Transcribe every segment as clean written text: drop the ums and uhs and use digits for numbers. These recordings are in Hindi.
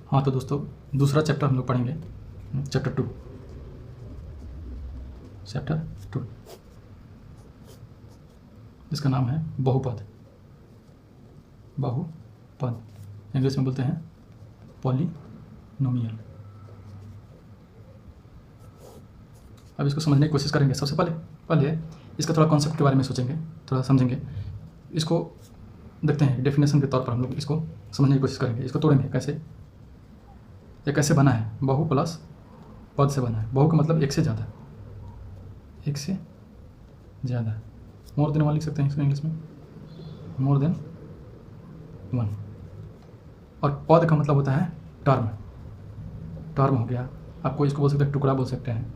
हाँ तो दोस्तों दूसरा चैप्टर हम लोग पढ़ेंगे, चैप्टर 2। इसका नाम है बहुपद। बहुपद इंग्लिश में बोलते हैं पॉलिनोमियल। अब इसको समझने की कोशिश करेंगे। सबसे पहले इसका थोड़ा कॉन्सेप्ट के बारे में सोचेंगे, थोड़ा समझेंगे। इसको देखते हैं डेफिनेशन के तौर पर हम लोग इसको समझने की कोशिश करेंगे। इसको तोड़ेंगे कैसे, ये कैसे बना है। बहु प्लस पद से बना है। बहु का मतलब एक से ज़्यादा, एक से ज़्यादा, मोर देन वन लिख सकते हैं इसको इंग्लिश में, मोर देन वन। और पद का मतलब होता है टर्म। टर्म हो गया, आपको इसको बोल सकते हैं टुकड़ा बोल सकते हैं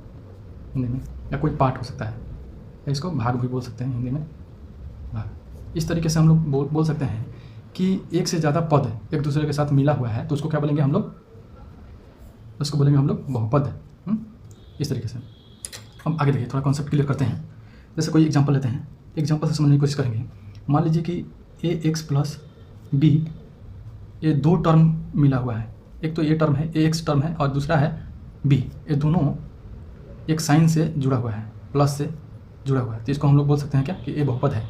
हिंदी में, या कोई पार्ट हो सकता है, या इसको भाग भी बोल सकते हैं हिंदी में, भाग। इस तरीके से हम लोग बोल सकते हैं कि एक से ज़्यादा पद एक दूसरे के साथ मिला हुआ है तो उसको क्या बोलेंगे हम लोग, उसको बोलेंगे हम लोग बहुपद। इस तरीके से हम आगे देखिए, थोड़ा कॉन्सेप्ट क्लियर करते हैं। जैसे कोई एग्जांपल लेते हैं, एग्जांपल से समझने की कोशिश करेंगे। मान लीजिए कि ax प्लस बी, ये दो टर्म मिला हुआ है। एक तो ये टर्म है, ax टर्म है, और दूसरा है b। ये दोनों एक साइन से जुड़ा हुआ है, प्लस से जुड़ा हुआ है, तो इसको हम लोग बोल सकते हैं क्या कि ये बहुपद है।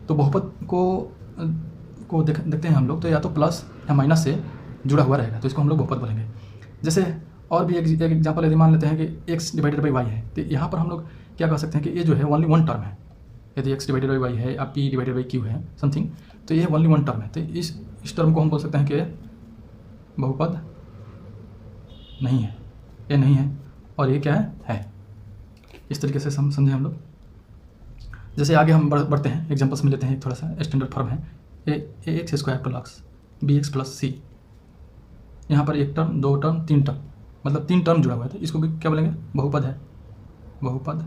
तो बहुपद को देखते हैं हम लोग, तो या तो प्लस या माइनस से जुड़ा हुआ रहेगा, तो इसको हम लोग बहुपद बोलेंगे। जैसे और भी एक एग्जांपल यदि मान लेते हैं कि x डिवाइडेड बाई वाई है, तो यहाँ पर हम लोग क्या कह सकते हैं कि ये जो है ओनली वन टर्म है। यदि x डिवाइडेड बाई वाई है या p डिवाइडेड बाई q है समथिंग, तो ये ओनली वन टर्म है। तो इस टर्म को हम बोल सकते हैं कि बहुपद नहीं है, ये नहीं है, और ये क्या है। इस तरीके से समझें हम लोग। जैसे आगे हम बढ़ते हैं, एग्जाम्पल्स में लेते हैं। थोड़ा सा स्टैंडर्ड फॉर्म है, A X square plus B X plus C. यहाँ पर एक टर्म, दो टर्म, तीन टर्म, मतलब तीन टर्म जुड़ा हुआ है, तो इसको भी क्या बोलेंगे, बहुपद है। बहुपद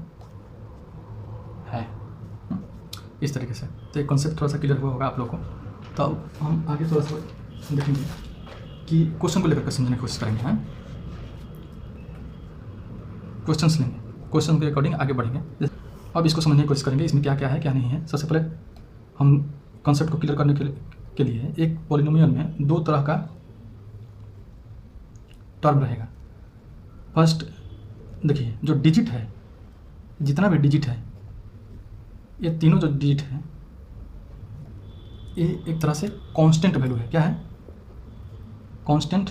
है। इस तरीके से तो एक कॉन्सेप्ट थोड़ा सा क्लियर हुआ होगा आप लोगों को। तो अब हम आगे थोड़ा सा देखेंगे कि क्वेश्चन को लेकर के समझने की कोशिश करेंगे। हैं क्वेश्चंस लेंगे, क्वेश्चन के अकॉर्डिंग आगे बढ़ेंगे। अब इसको समझने की कोशिश करेंगे, इसमें क्या क्या है क्या नहीं है। सबसे पहले हम कॉन्सेप्ट को क्लियर करने के लिए एक पॉलिनोमियल में दो तरह का टर्म रहेगा। फर्स्ट देखिए, जो डिजिट है, जितना भी डिजिट है, ये तीनों जो डिजिट है, ये एक तरह से कांस्टेंट वैल्यू है। क्या है, कांस्टेंट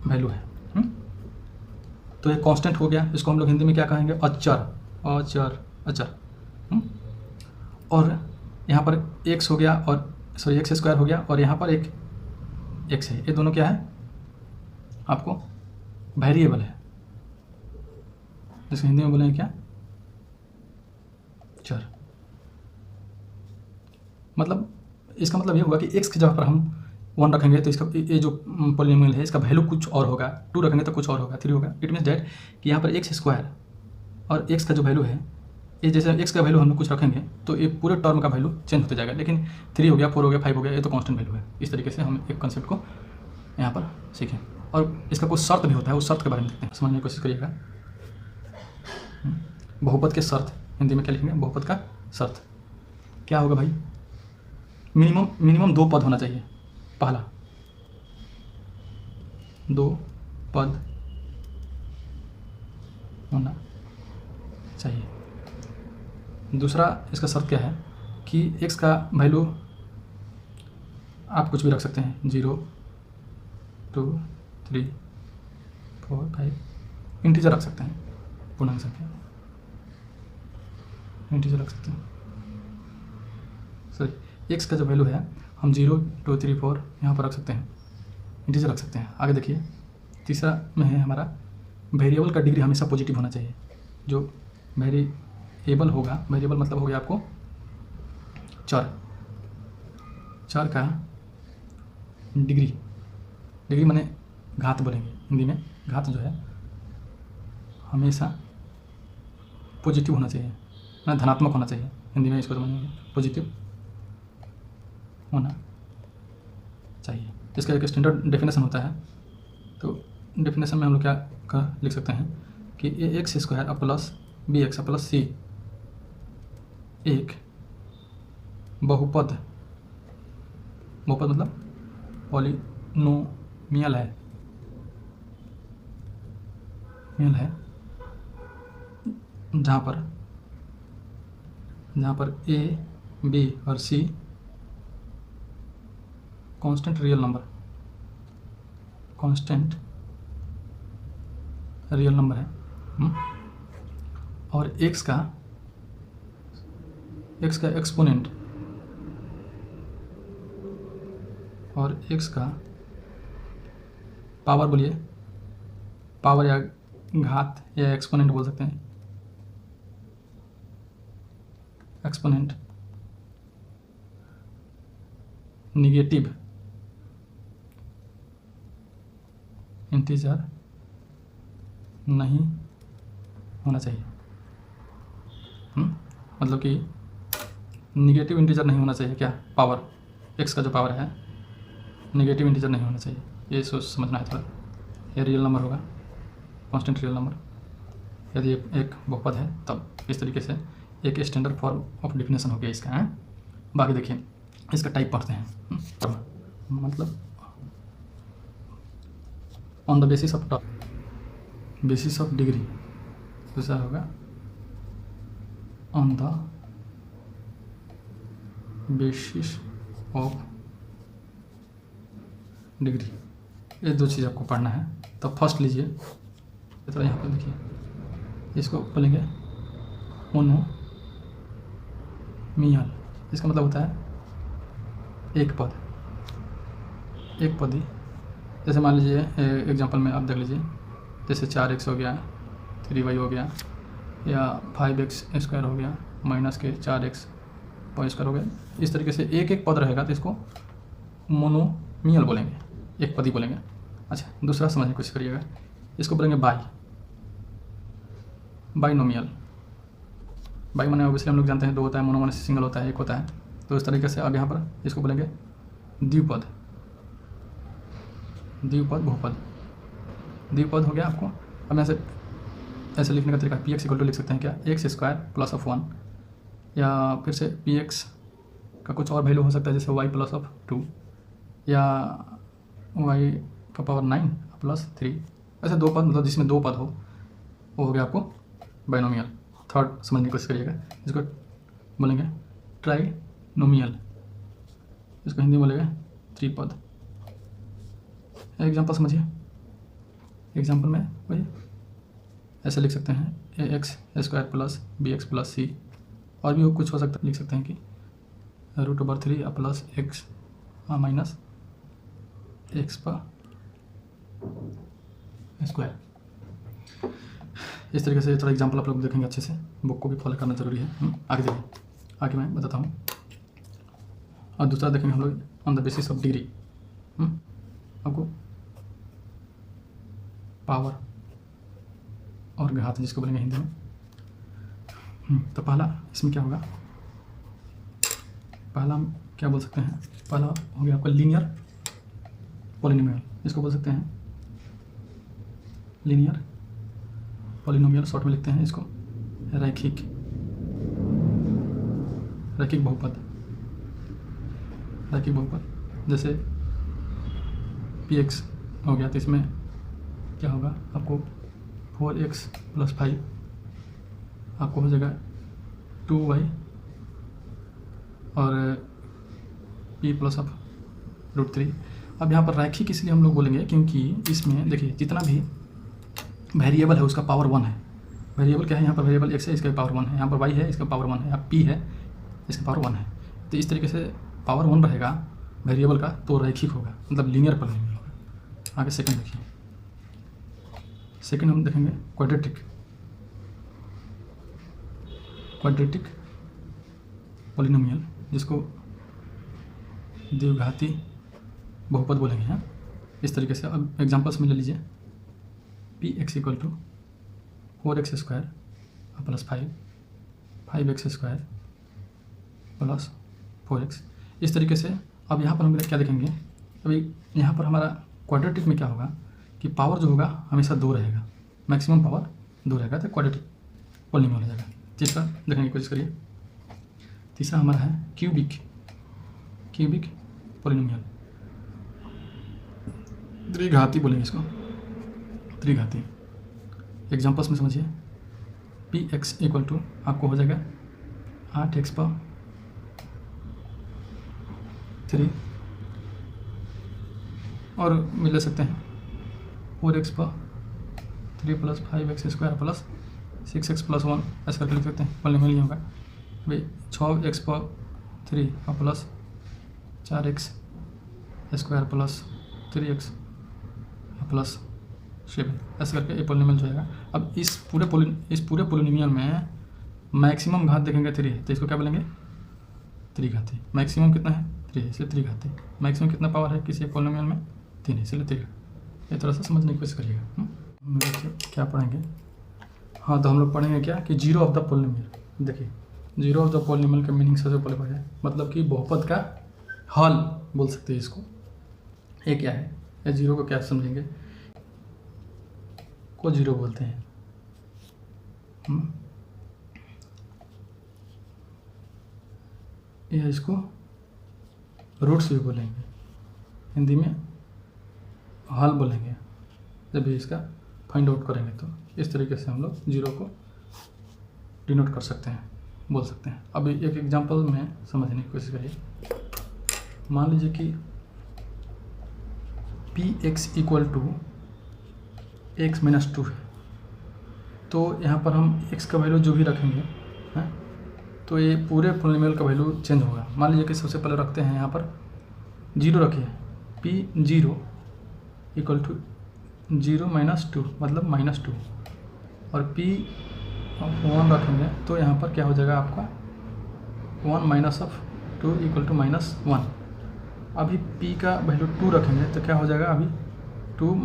वैल्यू है। तो ये कांस्टेंट हो गया, इसको हम लोग हिंदी में क्या कहेंगे, अचर। और यहाँ पर x हो गया, और सॉरी एक्स स्क्वायर हो गया, और यहाँ पर एक x है। ये दोनों क्या है, आपको वेरिएबल है, जिसको हिंदी में बोलेंगे क्या, चर। मतलब इसका मतलब ये हुआ कि x की जगह पर हम 1 रखेंगे तो इसका ये जो पॉलिनोमियल है इसका वैल्यू कुछ और होगा, 2 रखेंगे तो कुछ और होगा, 3 होगा। इट मीन्स डैट कि यहाँ पर एक्स स्क्वायर और x का जो वैल्यू है, ये जैसे x का वैल्यू हम लोग कुछ रखेंगे तो ये पूरे टर्म का वैल्यू चेंज होते जाएगा। लेकिन 3 हो गया, 4 हो गया, 5 हो गया, ये तो कांस्टेंट वैल्यू है। इस तरीके से हम एक कॉन्सेप्ट को यहाँ पर सीखें। और इसका कुछ शर्त भी होता है, उस शर्त के बारे में देखते हैं, समझने की कोशिश करिएगा। बहुपद के शर्त हिंदी में क्या लिखेंगे, बहुपद का शर्त क्या होगा भाई, मिनिमम 2 पद होना चाहिए। पहला 2 पद होना चाहिए। दूसरा इसका शर्त क्या है कि x का वैल्यू आप कुछ भी रख सकते हैं, 0, 2, 3, 4, 5, इंटीजर रख सकते हैं, पूर्णांक संख्या इंटीजर रख सकते हैं। सॉरी, x का जो वैल्यू है हम 0, 2, 3, 4 यहाँ पर रख सकते हैं, इंटीजर रख सकते हैं। आगे देखिए, तीसरा में है हमारा वेरिएबल का डिग्री हमेशा पॉजिटिव होना चाहिए। जो वेरिएबल होगा, वेरिएबल मतलब हो गया आपको चर का डिग्री माने घात बोलेंगे हिंदी में। घात जो है हमेशा पॉजिटिव होना चाहिए, ना धनात्मक होना चाहिए। हिंदी में इसको समझेंगे, पॉजिटिव होना चाहिए। इसका एक स्टैंडर्ड डेफिनेशन होता है। तो डेफिनेशन में हम लोग क्या लिख सकते हैं कि A X square plus B X plus C एक बहुपद मतलब पॉलिनोमियल है, मियल है जहाँ पर ए, बी और सी कांस्टेंट रियल नंबर है, और एक्स का एक्सपोनेंट और एक्स का पावर, बोलिए पावर या घात या एक्सपोनेंट बोल सकते हैं, एक्सपोनेंट निगेटिव इंटीजर नहीं होना चाहिए। मतलब कि निगेटिव इंटीजर नहीं होना चाहिए, क्या पावर, एक्स का जो पावर है निगेटिव इंटीजर नहीं होना चाहिए, ये सोच समझना है थोड़ा। ये रियल नंबर होगा, कांस्टेंट रियल नंबर। यदि एक बहुपद है तब इस तरीके से एक स्टैंडर्ड फॉर्म ऑफ डिफिनेशन हो गया इसका है। बाकी देखिए इसका टाइप पढ़ते हैं। मतलब on the basis of degree, दूसरा होगा on the basis of degree. ये दो चीज़ आपको पढ़ना है। तो फर्स्ट लीजिए, तो यहाँ पर देखिए इसको बोलेंगे मोनोमियल। इसका मतलब होता है एक पदी। जैसे मान लीजिए एग्जांपल में आप देख लीजिए, जैसे 4x हो गया, 3y हो गया, या 5x² हो गया माइनस के 4x स्क्वायर हो गया। इस तरीके से एक एक पद रहेगा तो इसको मोनोमियल बोलेंगे, एक पदी बोलेंगे। अच्छा, दूसरा समझने की कोशिश करिएगा, इसको बोलेंगे बाइनोमियल। बाई माने ऑब्वियसली हम लोग जानते हैं दो होता है, मोनो माने सिंगल होता है, एक होता है। तो इस तरीके से अब यहाँ पर इसको बोलेंगे द्विपद बहुपद। द्विपद हो गया आपको। अब ऐसे लिखने का तरीका px = लिख सकते हैं क्या, x² + 1, या फिर से px का कुछ और वैल्यू हो सकता है जैसे y + 2, या y का पावर 9 + 3। ऐसे दो पद, मतलब जिसमें दो पद हो वो हो गया आपको बाइनोमियल। थर्ड समझने की कोशिश करिएगा, इसको बोलेंगे ट्राइनोमियल, इसको हिंदी में बोलेंगे त्रिपद। एग्जाम्पल समझिए, एग्जाम्पल में वही ऐसे लिख सकते हैं ax² + bx + c, और भी कुछ हो सकता है, लिख सकते हैं कि √3 + x माइनस x स्क्वायर। इस तरीके से थोड़ा एग्जाम्पल आप लोग देखेंगे अच्छे से, बुक को भी फॉलो करना जरूरी है। आगे देखिए, आगे मैं बताता हूँ। और दूसरा देखेंगे हम लोग on the basis of degree. आपको पावर और घात जिसको बोलेंगे हिंदी में। तो पहला इसमें क्या होगा, पहला हम क्या बोल सकते हैं, पहला हो गया आपका लीनियर पॉलिनोमियल, इसको बोल सकते हैं लीनियर पॉलिनोमियल, शॉर्ट में लिखते हैं इसको रैखिक बहुपद। जैसे px हो गया तो इसमें क्या होगा, आपको 4x + 5 आपको हो जाएगा 2y, और p + √3। अब यहाँ पर रैखिक इसलिए हम लोग बोलेंगे क्योंकि इसमें देखिए जितना भी वेरिएबल है उसका पावर 1 है। वेरिएबल क्या है, यहाँ पर वेरिएबल x है, इसका पावर 1 है, यहाँ पर y है, इसका पावर 1 है, यहाँ p है, इसका पावर 1 है। तो इस तरीके से पावर 1 रहेगा वेरिएबल का तो रैखिक होगा, मतलब लीनियर पॉलिनोमियल होगा। आगे सेकंड देखिए, सेकंड हम देखेंगे क्वाड्रेटिक पॉलिनोमियल, जिसको द्विघाती बहुपद बोलेंगे हैं। इस तरीके से अब एग्जांपल्स में ले लीजिए, px = 4x² + 5x² + 4x। इस तरीके से अब यहाँ पर हम क्या देखेंगे, अभी यहाँ पर हमारा क्वाड्रेटिक में क्या होगा कि पावर जो होगा हमेशा 2 रहेगा, मैक्सिमम पावर 2 रहेगा, तो क्वाड्रेटिक पॉलिनोमियल हो जाएगा। तीसरा देखने की कोशिश करिए, तीसरा हमारा है क्यूबिक पॉलिनोमियल। त्रिघाती बोलेंगे इसको, त्रिघाती। एग्जाम्पल्स में समझिए, पी एक्स इक्वल टू आपको हो जाएगा 8x/3 और मिल ले सकते हैं 4x/3 + 5x² + 6x+1 ऐसा करके लिख सकते हैं। पॉलिनोमियल नहीं होगा भाई 6x/3 और +4x² + 3x + 7 ऐसा करके ये पॉलिनोमियल जो आएगा। अब इस पूरे पॉलिनोमियल में मैक्सिमम घात देखेंगे 3 है, तो इसको क्या बोलेंगे? त्रिघाती। मैक्सिमम कितना है? 3 है, इसलिए त्रिघाती। मैक्सिमम कितना पावर है किसी पॉलिनोमियल में? 3 है, इसलिए त्रिघाती। ये थोड़ा सा समझने की कोशिश करिएगा। हम देखिए क्या पढ़ेंगे। हाँ, तो हम लोग पढ़ेंगे क्या कि जीरो ऑफ द पॉलिनोमियल। देखिए जीरो ऑफ द पॉलिनोमियल का मीनिंग सबसे पहले पढ़े, मतलब कि बहुपद का हल बोल सकते हैं इसको। ये क्या है? ये जीरो को क्या समझेंगे? को जीरो बोलते हैं। या इसको रूट्स भी बोलेंगे, हिंदी में हल बोलेंगे जब भी इसका फाइंड आउट करेंगे। तो इस तरीके से हम लोग जीरो को डिनोट कर सकते हैं, बोल सकते हैं। अभी एक एग्जांपल में समझने की कोशिश करिए। मान लीजिए कि P X equal to x - 2 है, तो यहाँ पर हम x का वैल्यू जो भी रखेंगे हैं, तो ये पूरे पॉलिनोमियल का वैल्यू चेंज होगा। मान लीजिए कि सबसे पहले रखते हैं यहाँ पर 0 रखिए, p0 इक्वल टू 0 - 2 मतलब -2, और p1 रखेंगे तो यहाँ पर क्या हो जाएगा आपका 1 - 2 इक्वल टू -1। अभी p का वैल्यू 2 रखेंगे तो क्या हो जाएगा? अभी 2 -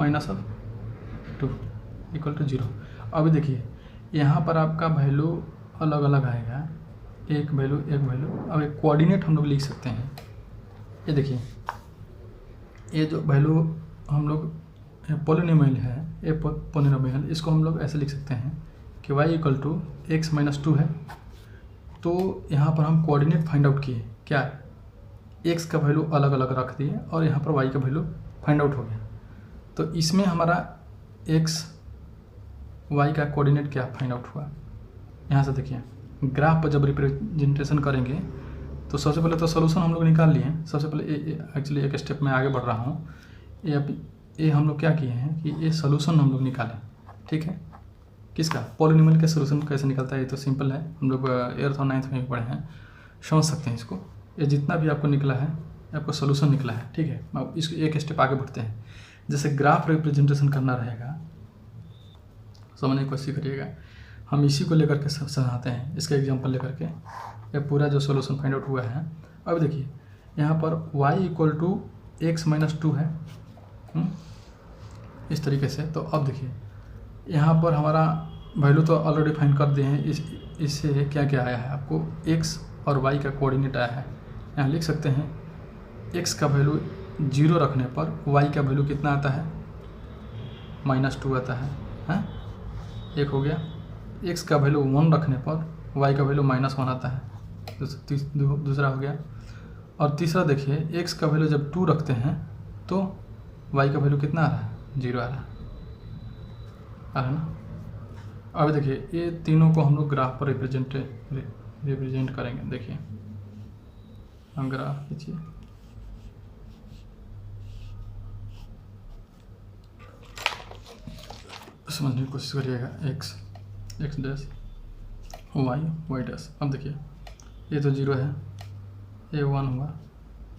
2 इक्वल टू 0। अभी देखिए यहाँ पर आपका वैल्यू अलग अलग आएगा, एक वैल्यू। अब एक कोऑर्डिनेट हम लोग लिख सकते हैं। ये देखिए, ये जो वैल्यू हम लोग पॉलिनोमियल है, ये पॉलिनोमियल, इसको हम लोग ऐसे लिख सकते हैं कि y इक्वल टू x - 2 है। तो यहाँ पर हम कोऑर्डिनेट फाइंड आउट किए, क्या x का वैल्यू अलग अलग रख दिए और यहाँ पर y का वैल्यू फाइंड आउट हो गया। तो इसमें हमारा x y का कोऑर्डिनेट क्या फाइंड आउट हुआ। यहाँ से देखिए ग्राफ पर जब रिप्रेजेंटेशन करेंगे तो सबसे पहले तो सोल्यूशन हम लोग निकाल लिए हैं। सबसे पहले एक्चुअली एक स्टेप में आगे बढ़ रहा हूँ। ये हम लोग क्या किए हैं कि ये सोल्यूशन हम लोग निकालें, ठीक है। किसका? पॉलिनोमियल का सोल्यूशन कैसे निकलता है, ये तो सिंपल है, हम लोग 8th और 9th में भी पढ़े हैं, समझ सकते हैं इसको। ये जितना भी आपको निकला है आपको सोल्यूशन निकला है, ठीक है। अब इसको एक स्टेप आगे बढ़ते हैं। जैसे ग्राफ रिप्रेजेंटेशन करना रहेगा, समझने की कोशिश करिएगा। हम इसी को लेकर के समझाते हैं, इसका एग्जांपल लेकर के ये पूरा जो सॉल्यूशन फाइंड आउट हुआ है। अब देखिए यहाँ पर y इक्वल टू x - 2 है, इस तरीके से। तो अब देखिए यहाँ पर हमारा वैल्यू तो ऑलरेडी फाइंड कर दिए हैं। इससे क्या क्या आया है आपको, x और y का कोऑर्डिनेट आया है। यहाँ लिख सकते हैं x का वैल्यू 0 रखने पर y का वैल्यू कितना आता है? -2 आता है, एक हो गया। x का वैल्यू 1 रखने पर y का वैल्यू -1 आता है, दूसरा हो गया। और तीसरा देखिए x का वैल्यू जब 2 रखते हैं तो y का वैल्यू कितना आ रहा है? 0 आ रहा है ना। अब देखिए ये तीनों को हम लोग ग्राफ पर रिप्रेजेंट करेंगे। देखिए हम ग्राफ खींचिए, समझने की कोशिश करिएगा। x dash y dash. अब देखिए ये तो 0 है, ये 1 हुआ,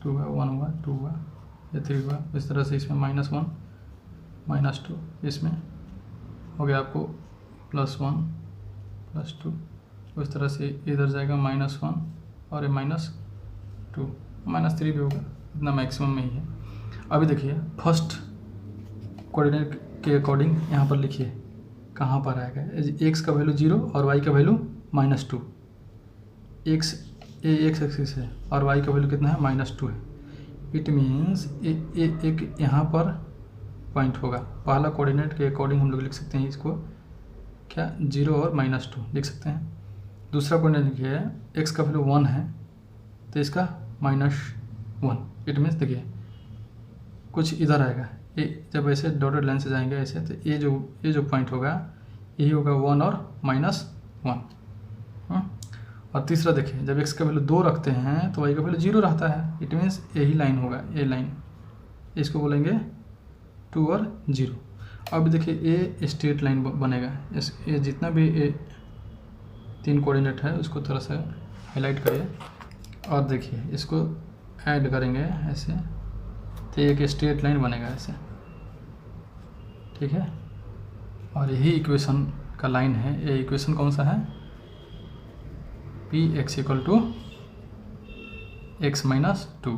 2 हुआ, 1 हुआ, 2 हुआ, ये 3 हुआ। इस तरह से इसमें -1 -2, इसमें हो गया आपको +1 +2। उस तरह से इधर जाएगा -1 और ये -2, -3 भी होगा, इतना मैक्सिमम में ही है। अभी देखिए फर्स्ट कोऑर्डिनेट के अकॉर्डिंग यहाँ पर लिखिए कहाँ पर आएगा। x का वैल्यू 0 और y का वैल्यू -2। x एक्सिस है और y का वैल्यू कितना है? -2 है। इट मीन्स एक यहाँ पर पॉइंट होगा। पहला कोऑर्डिनेट के अकॉर्डिंग हम लोग लिख सकते हैं इसको क्या, 0 और -2 लिख सकते हैं। दूसरा कोऑर्डिनेट लिखिए है x का वैल्यू 1 है तो इसका -1। इट मीन्स देखिए कुछ इधर आएगा, ये जब ऐसे डॉटेड लाइन से जाएंगे ऐसे, तो ये जो पॉइंट होगा यही होगा 1 और -1। और तीसरा देखिए, जब x का वैल्यू 2 रखते हैं तो y का वैल्यू 0 रहता है। इट मीन्स यही लाइन होगा, ये लाइन, इसको बोलेंगे 2 और 0। अब देखिए ये स्ट्रेट लाइन बनेगा। ये जितना भी ये 3 कोऑर्डिनेट है उसको थोड़ा सा हाईलाइट करिए और देखिए इसको ऐड करेंगे ऐसे, तो एक स्ट्रेट लाइन बनेगा ऐसे, ठीक है। और यही इक्वेशन का लाइन है। ये इक्वेशन कौन सा है? Px = x - 2।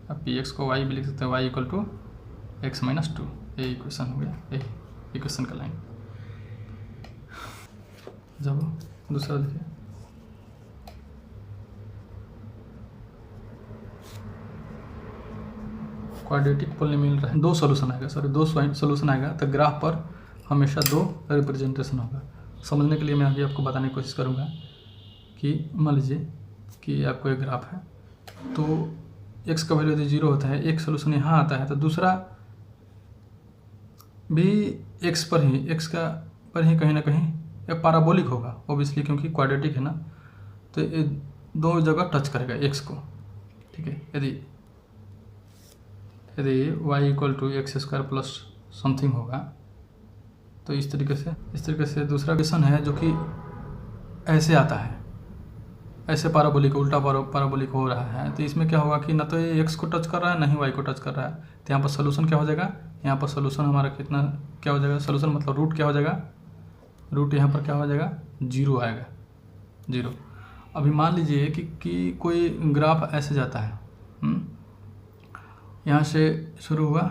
अब Px को y भी लिख सकते हैं, y = x - 2। ये इक्वेशन हो गया, ये इक्वेशन का लाइन। जब दूसरा देखिए, क्वाड्रेटिक पॉलिनोमियल रहे, 2 सॉल्यूशन आएगा, सॉरी 2 सॉल्यूशन आएगा, तो ग्राफ पर हमेशा 2 रिप्रेजेंटेशन होगा। समझने के लिए मैं अभी आपको बताने की कोशिश करूँगा कि मान लीजिए कि आपको एक ग्राफ है, तो x का वैल्यू यदि 0 होता है, एक सोल्यूशन यहाँ आता है, तो दूसरा भी x पर ही कहीं ना कहीं एक पैराबोलिक होगा ऑब्वियसली, क्योंकि क्वाड्रेटिक है ना, तो ये 2 जगह टच करेगा x को, ठीक है। यदि y = x² प्लस समथिंग होगा, तो इस तरीके से दूसरा क्वेश्चन है जो कि ऐसे आता है, ऐसे पैराबोलिक, उल्टा पैराबोलिक हो रहा है, तो इसमें क्या होगा कि ना तो ये x को टच कर रहा है, ना ही y को टच कर रहा है। तो यहाँ पर सोल्यूशन क्या हो जाएगा? यहाँ पर सोल्यूशन हमारा क्या हो जाएगा? सोल्यूशन मतलब रूट क्या हो जाएगा? रूट यहाँ पर क्या हो जाएगा? 0 आएगा, 0। अभी मान लीजिए कि कोई ग्राफ ऐसे जाता है, यहाँ से शुरू हुआ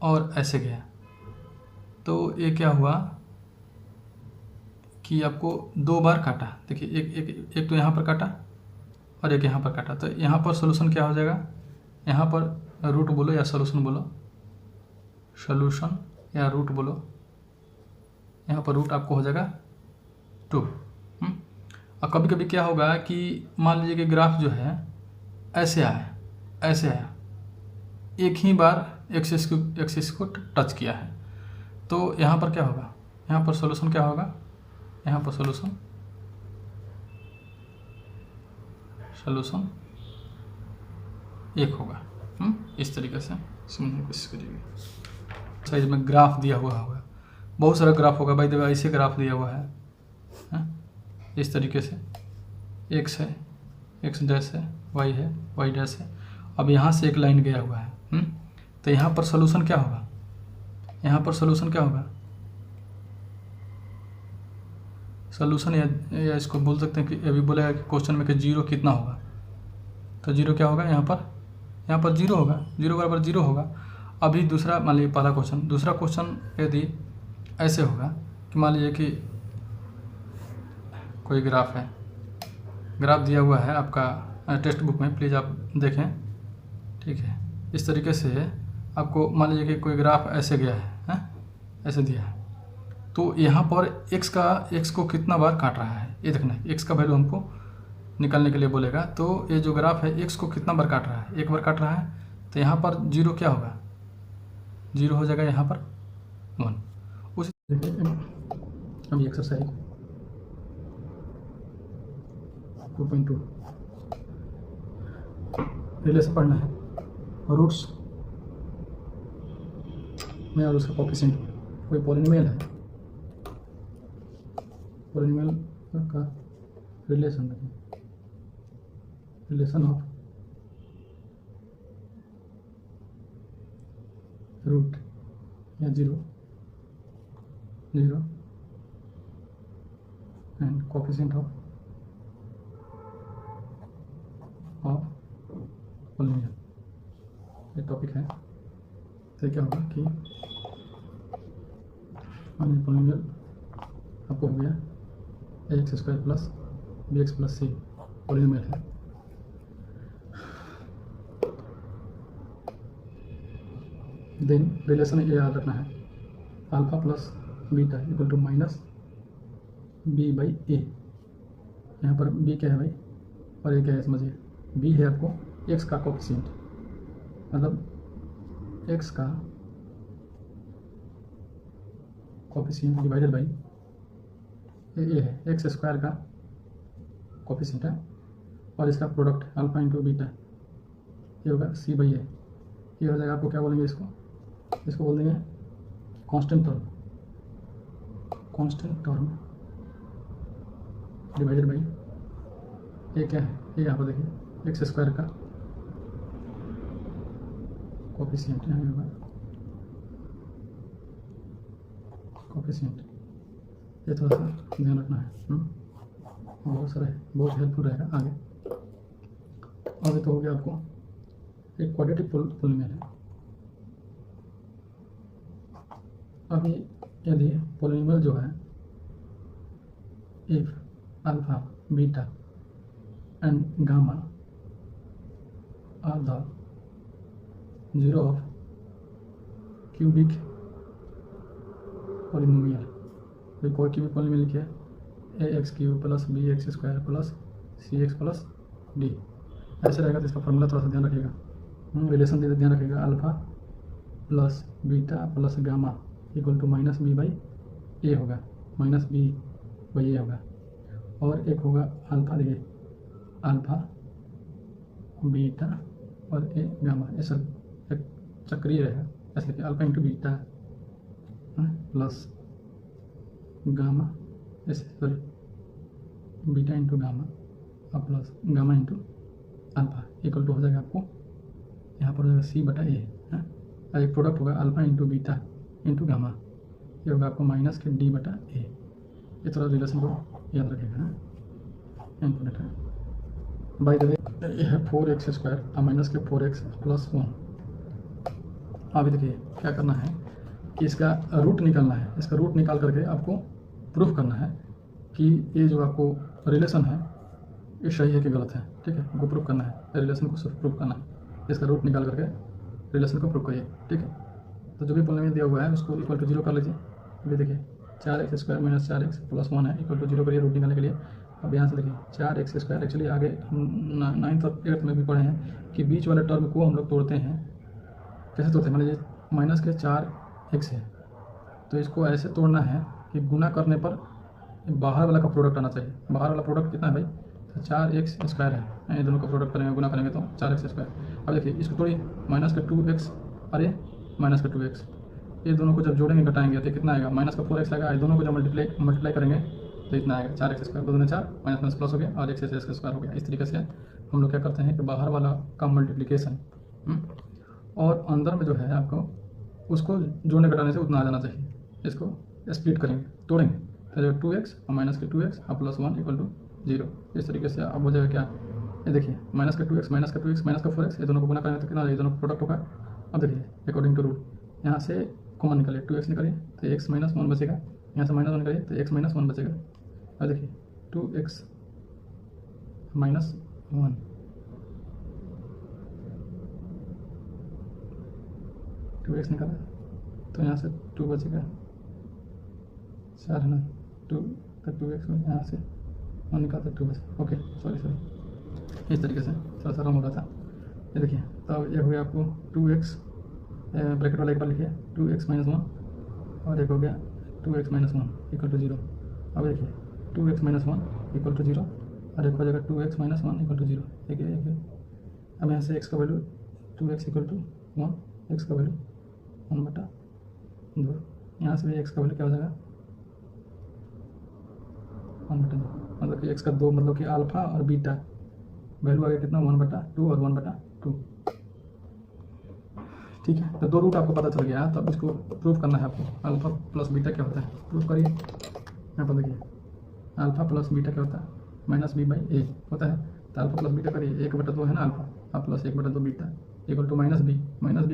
और ऐसे गया, तो ये क्या हुआ कि आपको 2 बार काटा। देखिए एक तो यहाँ पर काटा और एक यहाँ पर काटा, तो यहाँ पर सोल्यूशन क्या हो जाएगा? यहाँ पर रूट बोलो या सोल्यूशन बोलो, सोल्यूशन या रूट बोलो, यहाँ पर रूट आपको हो जाएगा 2। और कभी कभी क्या होगा कि मान लीजिए कि ग्राफ जो है ऐसे आया, एक ही बार एक्सिस को टच किया है, तो यहाँ पर क्या होगा? यहाँ पर सोल्यूशन क्या होगा? यहाँ पर सोल्यूशन 1 होगा। इस तरीके से समझने की कोशिश करिएगा। साइज में ग्राफ दिया हुआ होगा, बहुत सारा ग्राफ होगा भाई, देखो ऐसे ग्राफ दिया हुआ है, इस तरीके से x है, x डैश है, y है, y डैश है। अब यहाँ से एक लाइन गया हुआ है, तो यहाँ पर सोल्यूशन क्या होगा? यहाँ पर सोल्यूशन क्या होगा? सोल्यूशन या इसको बोल सकते हैं कि अभी बोलेगा कि क्वेश्चन में कि 0 कितना होगा, तो 0 क्या होगा? यहाँ पर 0 होगा, 0 बराबर 0 होगा। अभी दूसरा मान लीजिए पहला क्वेश्चन, दूसरा क्वेश्चन यदि ऐसे होगा कि मान लीजिए कि कोई ग्राफ है, ग्राफ दिया हुआ है आपका टेक्स्ट बुक में, प्लीज़ आप देखें, ठीक है। इस तरीके से आपको मान लीजिए कि कोई ग्राफ ऐसे गया है, ऐसे दिया है, तो यहाँ पर x को कितना बार काट रहा है ये देखना है। x का वैल्यू हमको निकालने के लिए बोलेगा, तो ये जो ग्राफ है x को कितना बार काट रहा है? 1 बार काट रहा है, तो यहाँ पर 0 क्या होगा? 0 हो जाएगा, यहाँ पर 1। उसी देखिए अभी एक्सरसाइज 2.2 रिलेशन पढ़ना है, रूट्स में और उसका कोएफिशिएंट। कोई पॉलिनोमियल है, पॉलिनोमियल का रिलेशन है, रिलेशन ऑफ रूट या 0 एंड कोएफिशिएंट ऑफ पॉलिनोमियल, ये टॉपिक है। तो क्या होगा कि पॉलिनोमियल आपको हो गया ax² plus bx plus c polynomial है। देन रिलेशन ये याद रखना है, alpha plus beta equal to minus b/a। यहाँ पर b क्या है भाई, और a क्या है समझिए। b है आपको x का कोएफिशिएंट, मतलब एक्स का कोफिशिएंट डिवाइडेड बाई ये है एक्स स्क्वायर का कोफिशिएंट है और इसका प्रोडक्ट अल्फा इंटू बीटा ये होगा सी बाई ए। ये हो जाएगा, आपको क्या बोलेंगे इसको बोल देंगे कांस्टेंट टर्म डिवाइडेड बाई ये क्या है, ये यहाँ पर देखिए एक्स स्क्वायर का कोफिशिएंट यहाँ होगा कोफिशिएंट। ये थोड़ा सा ध्यान रखना है, बहुत सारा है, बहुत हेल्पफुल रहेगा आगे। आगे तो हो गया आपको एक क्वाड्रेटिक पोलिनोमियल है। अभी यदि पोलिनोमियल जो है if alpha beta and gamma are the zero of cubic polynomial, कोई क्यूबिक पोलिनोमियल लिखिए A X cube plus B X square plus C X plus D, ऐसे रहेगा। तो इसका फॉर्मूला थोड़ा सा ध्यान रखिएगा, रिलेशन ध्यान रखिएगा, alpha plus beta plus gamma equal to minus B by A होगा, माइनस बी बाई ए होगा। और एक होगा अल्फा, देखिए अल्फा बीटा और ए गामा, ये सब एक चक्रीय रहेगा, ऐसे लिखिए alpha into beta plus gamma, ऐसे सॉरी बीटा इंटू गामा और plus gamma into alpha equal to हो जाएगा आपको यहाँ पर हो जाएगा सी बटा ए और एक प्रोडक्ट होगा alpha into beta into gamma, ये होगा आपको माइनस के डी बटा ए। ये थोड़ा रिलेशन को याद रखेगा, इम्पोर्टेंट है। बाय द वे ये है 4x स्क्वायर और माइनस के 4x प्लस 1। अभी देखिए क्या करना है कि इसका रूट निकालना है, इसका रूट निकाल करके आपको प्रूफ करना है कि ये जो आपको रिलेशन है ये सही है कि गलत है, ठीक है। आपको प्रूफ करना है, रिलेशन को सिर्फ प्रूफ करना है, इसका रूट निकाल करके रिलेशन को प्रूफ करिए, ठीक है। तो जो भी पोलिनोमियल दिया हुआ है उसको इक्वल टू 0 कर लीजिए। अभी देखिए 4x square minus 4x plus 1 है इक्वल टू 0 करिए रूट निकालने के लिए। अब यहाँ से देखिए 4x स्क्वायर, एक्चुअली आगे 9th और 8th में भी पढ़े हैं कि बीच वाले टर्म को हम लोग तोड़ते हैं, कैसे तोड़ते हैं, मान लीजिए माइनस के 4x है तो इसको ऐसे तोड़ना है कि गुना करने पर बाहर वाला का प्रोडक्ट आना चाहिए। बाहर वाला प्रोडक्ट कितना है भाई, तो 4x स्क्वायर है, ये दोनों का प्रोडक्ट करेंगे, गुना करेंगे तो 4x स्क्वायर। अब देखिए इसको तोड़िए, माइनस का 2x और ये माइनस का 2x, ये दोनों को जब जोड़ेंगे घटाएंगे तो कितना आएगा, माइनस का 4x आएगा। ये दोनों को जब मल्टीप्लाई करेंगे तो इतना आएगा 4x स्क्वायर, 2 दूनी 4 माइनस माइनस प्लस हो गया और x स्क्वायर हो गया। इस तरीके से हम लोग क्या करते हैं कि बाहर वाला का मल्टीप्लिकेशन और अंदर में जो है आपको उसको जोड़ने घटाने से उतना आ जाना चाहिए। इसको स्प्लिट करेंगे, तोड़ेंगे तो 2x और माइनस के 2x और प्लस 1 इक्वल टू 0। इस तरीके से अब हो जाएगा क्या, ये देखिए माइनस का 2x माइनस का 2x माइनस का 4x, ये दोनों को गुना करेंगे तो कितना, ये दोनों का प्रोडक्ट होगा। अब देखिए अकॉर्डिंग टू रूल यहाँ से कॉमन निकालिए, 2x निकालिए तो x माइनस 1 बचेगा, यहाँ से माइनस 1 निकालिए तो x माइनस 1 बचेगा। अब देखिए 2x माइनस 1 2x निकाला तो यहाँ से 2 बचेगा, 4 है ना, 2 का 2x यहाँ से 1 निकालते 2 बचे, ओके सॉरी। इस तरीके से थोड़ा सा रॉन्ग हो रहा था। ये देखिए तो ये हो गया आपको 2x ब्रैकेट वाला एक बार लिखिए 2x माइनस 1 और एक हो गया 2x माइनस 1 इक्वल टू 0। अब देखिए 2x माइनस 1 इक्वल टू 0 और एक हो जाएगा 2x माइनस 1 इक्वल टू 0। एक है। अब यहाँ से x का value 2x equal to 1, x का वैल्यू 1/2, यहाँ से भी x का वैल्यू क्या हो जाएगा 1/2, मतलब कि x का 2, मतलब कि अल्फा और बीटा वैल्यू आ गया कितना 1/2 और 1/2, ठीक है। तो 2 रूट आपको पता चल गया है, तो अब इसको प्रूफ करना है आपको, अल्फा प्लस बीटा क्या होता है, प्रूफ करिए। यहाँ पर देखिए अल्फा प्लस बीटा क्या होता है, माइनस बी बाई ए होता है। तो अल्फा प्लस बीटा करिए, 1/2 है ना अल्फा और plus 1/2 beta equal to minus B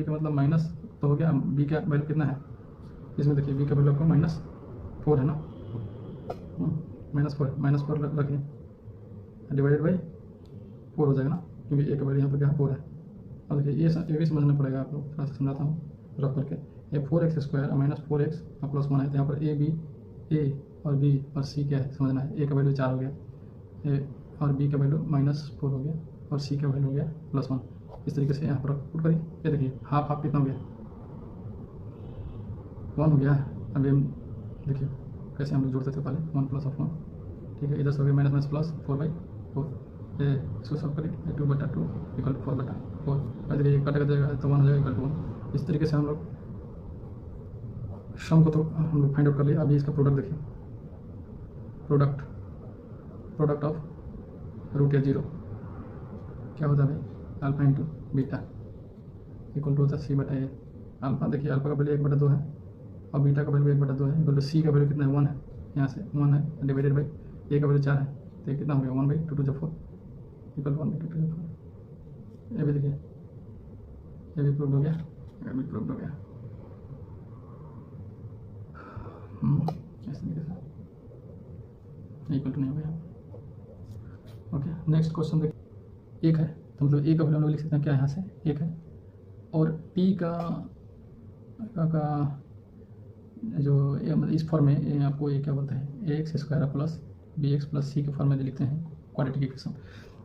का मतलब माइनस तो हो गया, बी का वैल्यू कितना है इसमें देखिए, बी का वैल्यू आपको -4 है ना, -4 रखिए डिवाइडेड बाई 4 हो जाएगा ना, क्योंकि ए का वैल्यू यहाँ पर क्या 4 है। अब देखिए ये भी समझना पड़ेगा, आप लोग थोड़ा सा समझाता हूँ रख करके। ये 4x स्क्वायर और माइनस 4x और प्लस 1 है, तो यहाँ पर ए और बी और सी क्या है समझना है। ए का वैल्यू 4 हो गया, ए और बी का वैल्यू -4 हो गया और सी का वैल्यू हो गया +1। इस तरीके से यहाँ पर पुट करिए। ये देखिए हाफ कितना हो गया 1 हो गया। अभी हम देखिए कैसे हम लोग जोड़ते थे पहले, 1 प्लस ऑफ 1, ठीक है। इधर से हो गया माइनस प्लस 4/4, ये इसको सॉल्व करिए, 2/2 इक्वल 4/4, और देखिए कट कर जाएगा तो 1 हो जाएगा इक्वल टू 1। इस तरीके से हम लोग सम को तो हम लोग फाइंड आउट कर लिया। अभी इसका प्रोडक्ट देखिए, प्रोडक्ट ऑफ रूट या 0 क्या होता है भाई, alpha into beta equal to होता है C/A। अल्फा देखिए, अल्फा का वैल्यू 1/2 है और बीटा का वैल्यू 1/2 है, इक्वल टू सी का वैल्यू कितना है, 1 है। यहाँ से 1 है डिवाइडेड बाई ए का वैल्यू 4 है, तो ये कितना हो गया, 1/2 × 4 इक्वल 1/2 × 4। ये भी देखिए, ये भी प्रूव हो गया, ये भी प्रूव हो गया। इस तरीके से इक्वल टू नहीं हो गया। ओके, नेक्स्ट क्वेश्चन देखिए, 1 है तो मतलब ए का वैल्यू हम लोग लिख सकते हैं क्या, यहाँ से 1 है, और पी का जो इस फॉर्म में ये आपको ये क्या बोलते हैं, ax² प्लस bx प्लस सी के फॉर्म में लिखते हैं क्वाड्रेटिक इक्वेशन।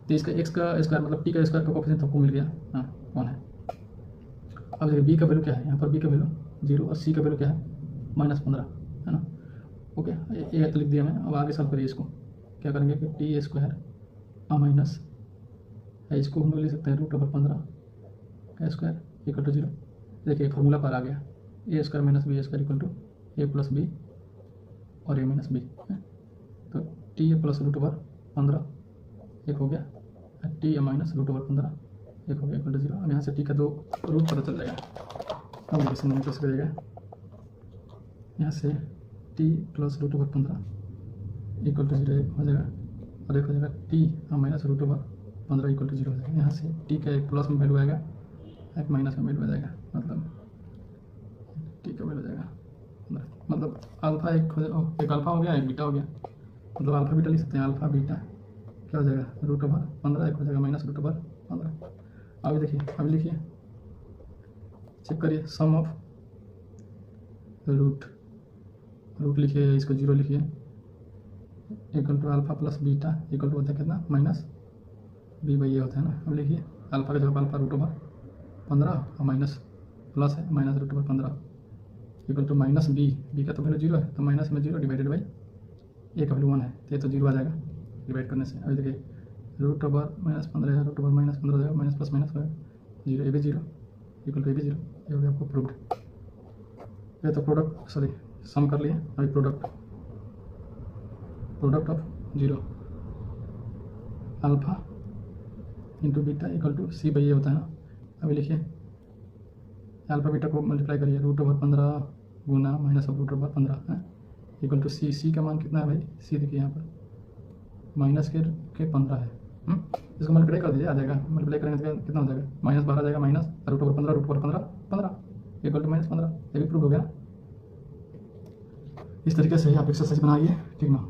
तो इसका x का स्क्वायर मतलब p का स्क्वायर का कोफिशिएंट आपको मिल गया, हाँ 1 है। अब देखिए b का वैल्यू क्या है, यहाँ पर b का वैल्यू 0 और c का वैल्यू क्या है, -15 है ना। ओके, ये तो लिख दिया मैं। अब आगे सॉल्व करिए इसको, क्या करेंगे कि t² माइनस है, इसको हम लोग लिख सकते हैं √15 का स्क्वायर इक्वल टू 0। देखिए फॉर्मूला पर आ गया, a² minus b² equal to a plus B और a माइनस बी, तो टी ए प्लस √15 एक हो गया, टी ए माइनस √15 एक हो गया इक्वल टू 0। अब यहाँ से टी का 2 रूट पता चल जाएगा। अब देखिए समझने की कोशिश करिएगा, यहाँ से टी प्लस √15 इक्वल टू 0 हो जाएगा, और एक हो जाएगा टी माइनस √15 इक्वल टू 0 हो जाएगा। यहाँ से टी का एक प्लस में वैल्यू आएगा, एक माइनस में वैल्यू आ जाएगा, मतलब टी का वैल्यू जाएगा, मतलब अल्फा एक अल्फा हो गया, एक बीटा हो गया, मतलब अल्फा बीटा लिख सकते हैं। अल्फा बीटा क्या हो जाएगा, √15 एक हो जाएगा माइनस √15। अभी देखिए, अभी लिखिए, चेक करिए, सम ऑफ रूट लिखिए, इसको 0 लिखिए, equal to alpha plus beta equal to होता है कितना, माइनस b/a होता है ना। अब लिखिए अल्फा का जगह अल्फा √15 और माइनस प्लस है minus √15 equal to minus B का तो वैल्यू 0 है, तो माइनस में 0 डिवाइडेड बाई ए का वैल्यू 1 है, तो ये तो 0 आ जाएगा डिवाइड करने से। अभी देखिए √−15 है, √−15 हो जाएगा, माइनस प्लस माइनस हो जाएगा 0, ये भी 0 इक्वल टू ए भी 0, ये हो गया आपको प्रूव्ड। ये तो प्रोडक्ट सॉरी सम कर लिए। अभी product of 0 alpha into beta equal to C/A होता है ना। अभी लिखिए अल्फा बीटा को मल्टीप्लाई करिए, √15 गुना माइनस ऑफ √15 है इक्वल टू सी का मान कितना है भाई, सी देखिए यहाँ पर माइनस के 15 है। इसको मल्टीप्लाई कर दीजिए, आ जाएगा, मल्टीप्लाई करेंगे तो कितना हो जाएगा, -12 आ जाएगा, माइनस √15 इक्वल टू -15, ये भी प्रूव हो गया। इस तरीके से आप एक्सरसाइज बनाइए, ठीक ना।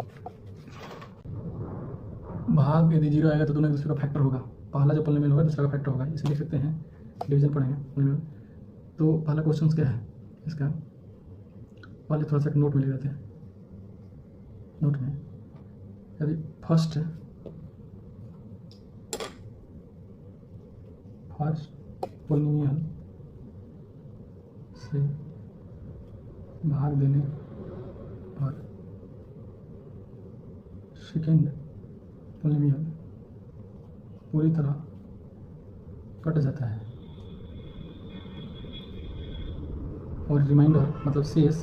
भाग यदि 0 आएगा तो दोनों एक दूसरे का फैक्टर होगा, पहला जो पॉलिनोमियल होगा दूसरा का फैक्टर होगा, इसे लिख सकते हैं, डिवीजन पढ़ेंगे पॉलिनोमियल। तो पहला क्वेश्चन क्या है इसका, पहले थोड़ा सा नोट में ले लेते हैं। नोट में यदि फर्स्ट पॉलिनोमियल से भाग देने पर सेकेंड पॉलिनोमियल पूरी तरह कट जाता है और रिमाइंडर मतलब शेष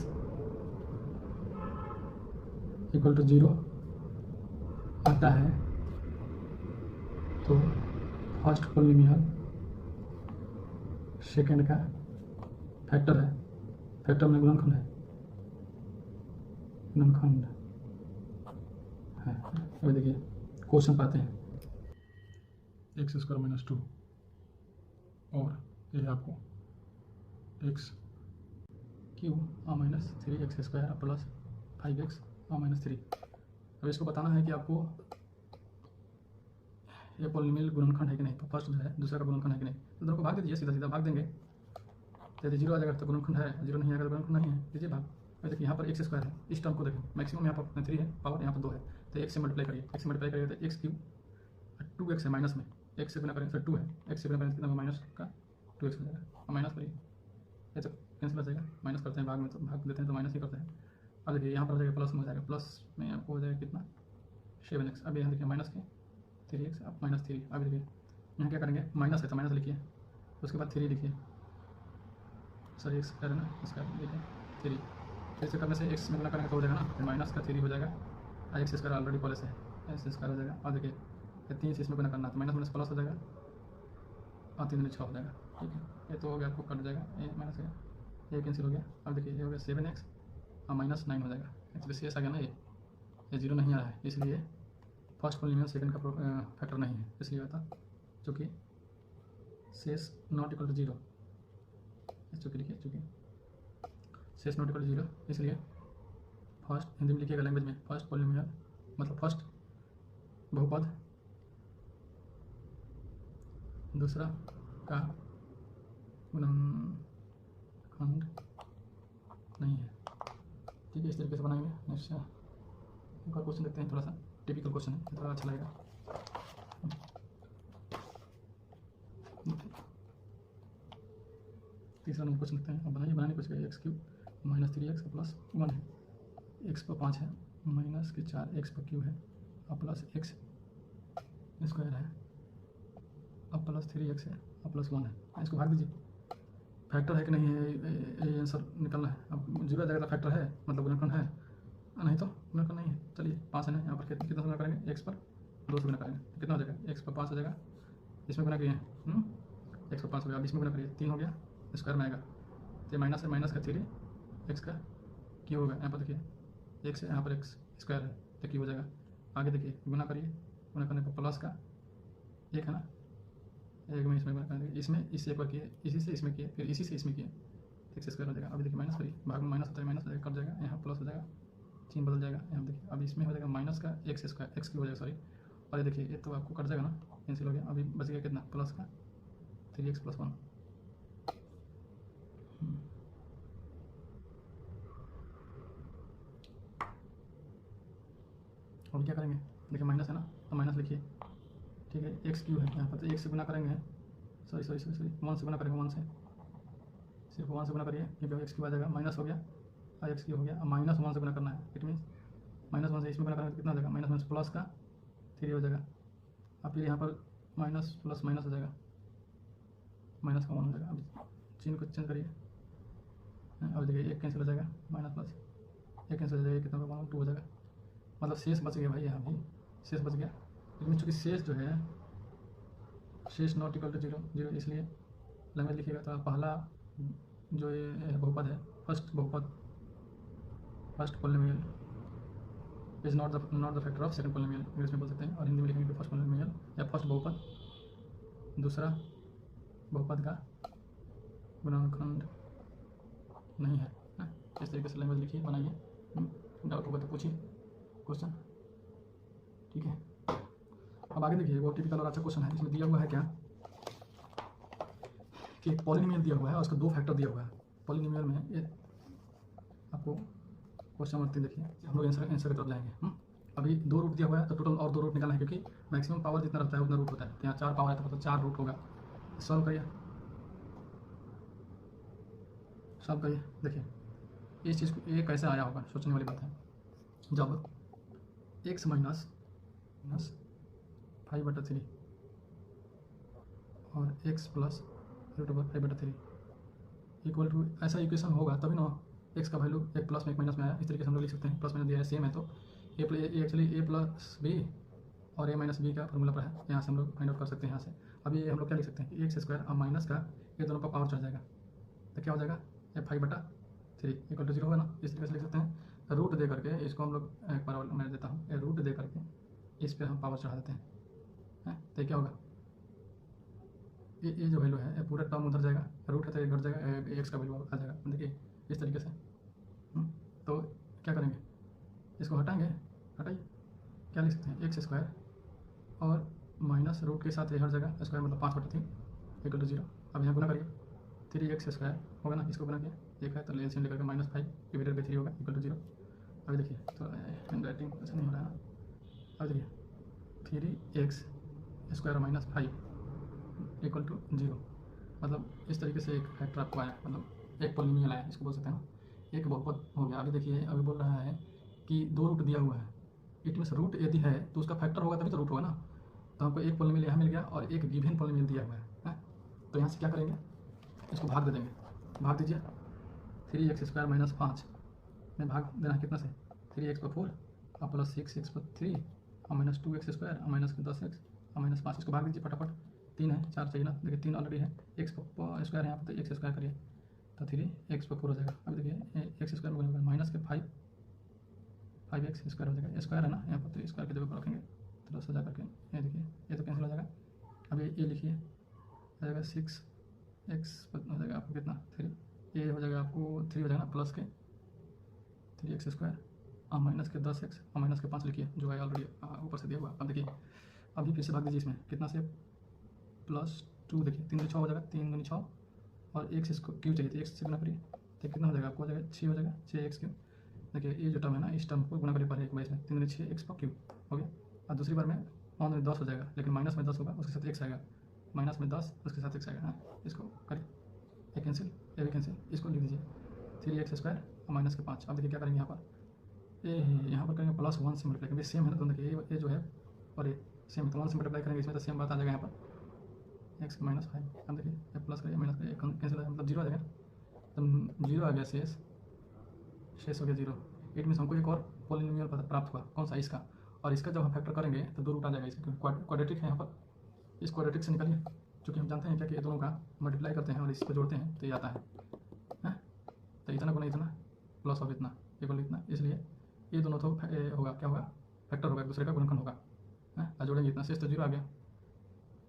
इक्वल टू 0 आता है, तो फर्स्ट पॉलिनोमियल सेकेंड का फैक्टर है, फैक्टर में गुणनखंड है, अभी देखिए क्वेश्चन पाते हैं, x² - 2 और ये आपको x³ -3x² प्लस 5x -3। अब इसको बताना है कि आपको ये पॉलिनोमियल गुणनखंड है कि नहीं, तो फर्स्ट जो है दूसरा का गुणनखंड है कि नहीं, तो दोनों को भाग दीजिए, सीधा भाग देंगे, तो यदि 0 आ जाएगा तो गुणनखंड है, 0 नहीं आएगा तो गुणनखंड नहीं है, दीजिए भाग। अब देखिए यहाँ पर x² है, इस टर्म को देखिए, मैक्सिमम यहाँ पर 3 है, पावर यहाँ पर 2 है, तो x से मल्टीप्लाई करिए, x से मल्टीप्लाई करिए तो x³ 2x है माइनस में, x से गुना करेंगे तो 2 है, x से गुना करेंगे कितना माइनस का 2x हो जाएगा, और माइनस करिए, ये तो कैंसिल हो जाएगा, माइनस करते हैं भाग में तो भाग देते हैं तो माइनस ही करते हैं। अब देखिए यहाँ पर हो जाएगा प्लस में हो जाएगा, प्लस में आपको हो जाएगा कितना 7x। अब यहाँ देखिए माइनस के 3x, अब -3। अब देखिए यहाँ क्या करेंगे, माइनस है तो माइनस लिखिए, उसके बाद 3 लिखिए, सॉरी एक्स स्क्वायर है ना, इसका देखिए 3 फिर से करने से एक्स में गुना करेंगे तो हो जाएगा ना, फिर माइनस का 3 हो जाएगा, एक्स स्क्वायर ऑलरेडी पहले से है, एक्स स्क्वायर हो जाएगा। और देखिए ये 3 से इसमें गुना करना तो माइनस माइनस प्लस हो जाएगा और 3 6 हो जाएगा। ठीक है, ये तो हो गया, आपको कट जाएगा, ये माइनस है, ये कैंसिल हो गया। अब देखिए ये हो गया 7x और -9 हो जाएगा। एक्चुअली शेष आ गया ना, ये 0 नहीं आ रहा है, इसलिए फर्स्ट पॉलिनोमियल सेकंड का फैक्टर नहीं है, इसलिए आता चूँकि शेष नॉट इक्वल टू 0, चूँकि लिखिए चूँकि शेष नॉट इक्वल टू 0, इसलिए फर्स्ट हिंदी में लिखिएगा लैंग्वेज में, फर्स्ट पॉलिनोमियल मतलब फर्स्ट बहुपद दूसरा का गुणनखंड नहीं है। ठीक है, इस तरीके से बनाएंगे। नेक्स्ट एक और क्वेश्चन देखते हैं, थोड़ा सा टिपिकल क्वेश्चन है, थोड़ा अच्छा लगेगा। तीसरा नंबर क्वेश्चन देखते हैं। अब बनाइए, बनाने कुछ x³ -3x +1 है, x पर 5 है, माइनस के 4 x पर क्यू है, अब प्लस x स्क्वायर है, अब प्लस 3x है, अब +1 है। इसको भाग दीजिए, फैक्टर है कि नहीं है ये आंसर निकलना है। अब 0 जगह फैक्टर है मतलब गुणनखंड है, नहीं तो गुणनखंड नहीं है। चलिए 5 है ना, यहाँ पर कितना गुना करेंगे, x पर 2 से गुना करेंगे तो कितना हो जाएगा, x पर 5 हो जाएगा, इसमें गुना किए हैं x पर 5 हो गया, अब इसमें गुना करिए 3 हो गया, स्क्वायर में आएगा तो माइनस है, माइनस का 3 x का क्यू होगा। यहाँ पर देखिए x है, यहाँ पर x स्क्वायर है तो क्यू हो जाएगा। आगे देखिए गुना करिए, गुना करने पर प्लस का 1 है ना, एक में इसमें गुना करेंगे, इसमें इससे एक बार किए, इसी से इसमें किए, फिर इसी से इसमें किए, x स्क्वायर हो जाएगा। अभी देखिए माइनस करिए, भाग में माइनस होता है, माइनस हो जाएगा, कट जाएगा, यहाँ प्लस हो जाएगा, चिन्ह बदल जाएगा। यहाँ देखिए अब इसमें हो जाएगा माइनस का x स्क्वायर, x क्यू हो जाएगा, सॉरी। और ये देखिए ये तो आपको कट जाएगा ना, कैंसिल हो गया। अभी बच गया कितना, प्लस का 3x + 1। अब क्या करेंगे, देखिए माइनस है ना तो माइनस लिखिए, ठीक है। x³ है यहाँ पर तो 1 से गुना करेंगे, सॉरी 1 से गुना करेंगे, 1 से सिर्फ 1 से गुना करिए, ये भी x³ आ जाएगा, माइनस हो गया और x³ हो गया। अब -1 से गुना करना है, इट मीन्स -1 से इसमें गुना करेंगे तो कितना हो जाएगा, माइनस प्लस का 3 हो जाएगा। अब फिर यहाँ पर माइनस प्लस माइनस हो जाएगा, माइनस का 1 हो जाएगा। अब चिन्ह को चेंज करिए, अब देखिए 1 कैंसिल हो जाएगा, माइनस प्लस 1 कैंसिल हो जाएगा, कितना होगा 1 2 हो जाएगा, मतलब शेष बच गया भाई, यहाँ भी शेष बच गया। लेकिन चूँकि शेष जो है, शेष नॉट इक्वल टू 0, इसलिए लैंग्वेज लिखिएगा तो पहला जो ये बहुपद है, फर्स्ट बहुपद, first polynomial is not the factor of second polynomial, English में बोल सकते हैं, और हिंदी में लिखेंगे फर्स्ट पॉलिनोमियल या फर्स्ट बहुपद दूसरा बहुपद का गुणनखंड नहीं है ना। इस तरीके से लैंग्वेज लिखिए, बनाइए, डाउट होगा तो पूछिए क्वेश्चन, ठीक है। अब आगे देखिए, वो टिपिकल और अच्छा क्वेश्चन है। इसमें दिया हुआ है क्या कि पॉलिनोमियल दिया हुआ है और उसका 2 फैक्टर दिया हुआ है। पॉलिनोमियल में ये आपको क्वेश्चन नंबर 3 देखिए, हम लोग आंसर की तरफ जाएंगे। अभी 2 रूट दिया हुआ है तो टोटल और 2 रूट निकालना है, क्योंकि मैक्सिमम पावर जितना रहता है उतना रूट होता है। तो यहाँ 4 पावर है तो मतलब 4 रूट होगा। सॉल्व करिए, सॉल्व करिए। देखिए इस चीज़ को, ये कैसे आया होगा, सोचने वाली बात है। जब x माइनस 5/3 और x प्लस √5/3 इक्वल टू, ऐसा इक्वेशन होगा तभी ना x का वैल्यू एक प्लस में एक माइनस में आया। इस तरीके से हम लोग लिख सकते हैं, प्लस माइनस दिया है सेम है तो एक्चुअली a + b और a - b का फॉर्मूला पर है, यहाँ से हम लोग फाइंड आउट कर सकते हैं। यहाँ से अब ये हम लोग क्या लिख सकते हैं कि x² और माइनस का ये दोनों का पावर चढ़ जाएगा तो क्या हो जाएगा, 5/3 इक्वल टू 0 होगा ना। इस तरीके से लिख सकते हैं। रूट दे करके इसको हम लोग एक बार मैं देता हूँ, रूट दे करके इस पर हम पावर चढ़ा देते हैं तो क्या होगा, ये जो वैल्यू है ये पूरा टर्म उधर जाएगा, रूट है तो ये घट जाएगा, x का वैल्यू आ जाएगा। देखिए इस तरीके से। तो क्या करेंगे, इसको हटाएंगे, हटाइए, क्या लिख सकते हैं, x² और माइनस रूट के साथ ये हट जाएगा, स्क्वायर मतलब 5/3 इक्वल टू 0। अब यहाँ गुना करिए, 3x² होगा ना, इसको गुना किया, एक है तो एलसीएम लेकर -5 डिवाइडेड बाई 3 होगा इक्वल टू 0। अभी देखिए तो हैंड राइटिंग अच्छा नहीं हो रहा है ना। अब देखिए 3x² - 5 इक्वल टू 0, मतलब इस तरीके से एक फैक्टर आपको आया, मतलब एक पॉलिनोमियल आया, इसको बोल सकते हैं ना, एक बहुपद हो गया। अभी देखिए, अभी बोल रहा है कि 2 रूट दिया हुआ है, इट मीन्स रूट यदि है तो उसका फैक्टर होगा तभी तो रूट होगा ना। तो हमको एक पॉलिनोमियल यहाँ मिल गया और एक गिवन पॉलिनोमियल दिया हुआ है। तो यहाँ से क्या करेंगे, इसको भाग दे देंगे। भाग दीजिए, 3x² माइनस 5 में भाग देना है कितना से, 3x/4 और प्लस 6x/3 और माइनस 2x² और माइनस 10x और माइनस 5। इसको भाग दीजिए फटाफट, 3 है, 4 चाहिए ना, देखिए 3 ऑलरेडी है, x² यहाँ पर, तो x² करिए तो 3x/4 हो जाएगा। अभी देखिए x² में होगा माइनस के 5x² हो जाएगा, स्क्वायर है ना यहाँ पर, तो स्क्वायर की जगह पर रखेंगे थोड़ा सजा करके, ये देखिए ये तो कैंसिल हो जाएगा। अब ये लिखिए, हो जाएगा 6x हो जाएगा आपको कितना 3, ये हो जाएगा आपको 3 हो जाएगा ना, प्लस के 3x² और माइनस के 10x और माइनस के 5 लिखिए, जो है ऑलरेडी ऊपर से दिया हुआ। अब देखिए, अभी फिर से भाग दीजिए, इसमें कितना से +2, देखिए 3 6 हो जाएगा, 3 दूनी 6 और x इसको क्यू चाहिए, तो x से गुना करिए तो कितना हो जाएगा आपको, हो जाएगा 6 हो जाएगा, 6x3। देखिए ये जो टर्म है ना, इस टर्म को गुना करिए पहले एक बार, इसमें 3 दूनी 6x3 हो गया। और दूसरी बार में 9 दूनी 10 हो जाएगा, लेकिन माइनस में 10 होगा, उसके साथ x आएगा, माइनस में 10 उसके साथ x आएगा। इसको करिए, ये कैंसिल, ये भी कैंसिल, इसको लिख दीजिए 3x² और माइनस के 5। अब देखिए क्या करेंगे, यहाँ पर ये यहाँ पर करेंगे +1 से मल्टीप्लाई करेंगे, सेम है ना, तो देखिए ये जो है और ये सेम है, तो 1 से मल्टीप्लाई करेंगे, इसमें तो सेम बात आ जाएगा यहाँ पर x माइनस 5। अब देखिए ये प्लस करिए, माइनस करिए, कैंसिल है, मतलब 0 आ जाएगा, तो 0 आ गया, शेष हो गया 0। इट मीन्स हमको एक और पॉलिनोमियल प्राप्त हुआ, कौन सा, इसका, और इसका जब हम फैक्टर करेंगे तो 2 रूट आ जाएगा इसका, क्वाड्रेटिक है यहाँ पर। इस क्वाड्रेटिक से निकालिए, क्योंकि हम जानते हैं क्या कि ये दोनों का मल्टीप्लाई करते हैं और इसको जोड़ते हैं तो ये आता है, तो इतना गुना इतना प्लस ऑफ इतना इक्वल इतना, इसलिए ये दोनों तो होगा, क्या होगा, फैक्टर होगा, एक दूसरे का गुणनखंड होगा, है, जोड़ेंगे इतना, शेष तो 0 आ गया,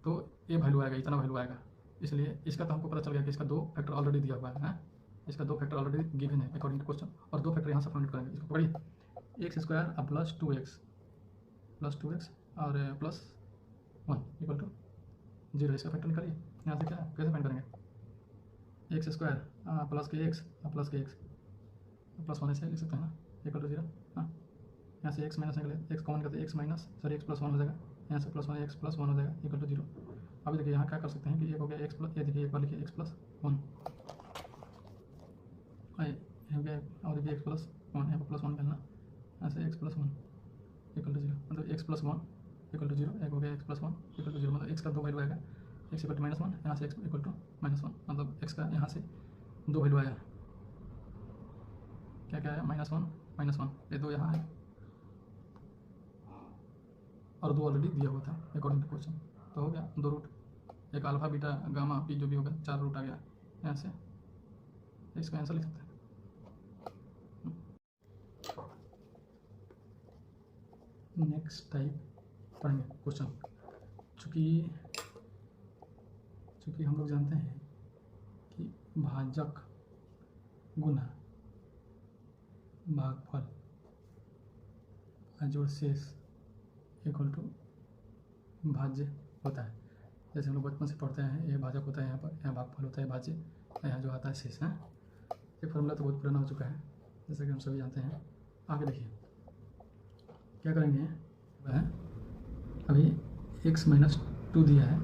तो ये वैल्यू आएगा, इतना वैल्यू आएगा। इसलिए इसका तो हमको पता चल गया कि इसका 2 फैक्टर ऑलरेडी दिया हुआ है, इसका 2 फैक्टर ऑलरेडी गिवन है अकॉर्डिंग टू क्वेश्चन, और 2 फैक्टर यहाँ से फाइंड करेंगे। इसको पढ़िए, x² और प्लस 2x और प्लस 1 इक्वल टू 0, इसका फैक्टर निकालिए। यहाँ से क्या कैसे फाइंड करेंगे, x² प्लस के x और प्लस के x प्लस 1 ऐसे लिख सकते हैं ना, इक्वल टू 0। यहाँ से x माइनस निकले, x कॉमन करते x माइनस x प्लस 1 हो जाएगा, यहाँ से प्लस 1 x प्लस 1 हो जाएगा, इक्वल टू 0। अभी देखिए यहाँ क्या कर सकते हैं कि एक हो गया x प्लस, ये देखिए एक बार लिखिए x प्लस 1 हो गया, और देखिए x प्लस 1, यहाँ पर प्लस 1 निकलना, यहाँ से x प्लस 1 इक्वल टू 0, मतलब x प्लस 1 इक्वल टू 0, एक हो गया x प्लस 1 इक्वल टू 0, मतलब x का 2 वैल्यू आएगा, x इक्वल टू -1, यहाँ से x इक्वल टू -1, मतलब x का यहाँ से 2 वैल्यू आया, क्या क्या है, -1, ये 2 यहाँ है और 2 ऑलरेडी दिया हुआ था अकॉर्डिंग टू क्वेश्चन, तो हो गया 2 रूट, एक अल्फा बीटा गामा पी जो भी होगा, 4 रूट आ गया, यहाँ से इसका आंसर लिख सकते हैं। नेक्स्ट टाइप पढ़ेंगे क्वेश्चन, चूँकि हम लोग जानते हैं कि भाजक गुना भागफल जोड़ शेष इक्वल टू भाज्य होता है। जैसे हम लोग बचपन से पढ़ते हैं, ये भाजक होता है यहाँ पर, यहाँ भागफल होता है भाज्य, यहाँ जो आता है शेष है। ये फॉर्मूला तो बहुत पुराना हो चुका है, जैसे कि हम सभी जानते हैं। आगे देखिए क्या करेंगे, अभी x माइनस 2 दिया है,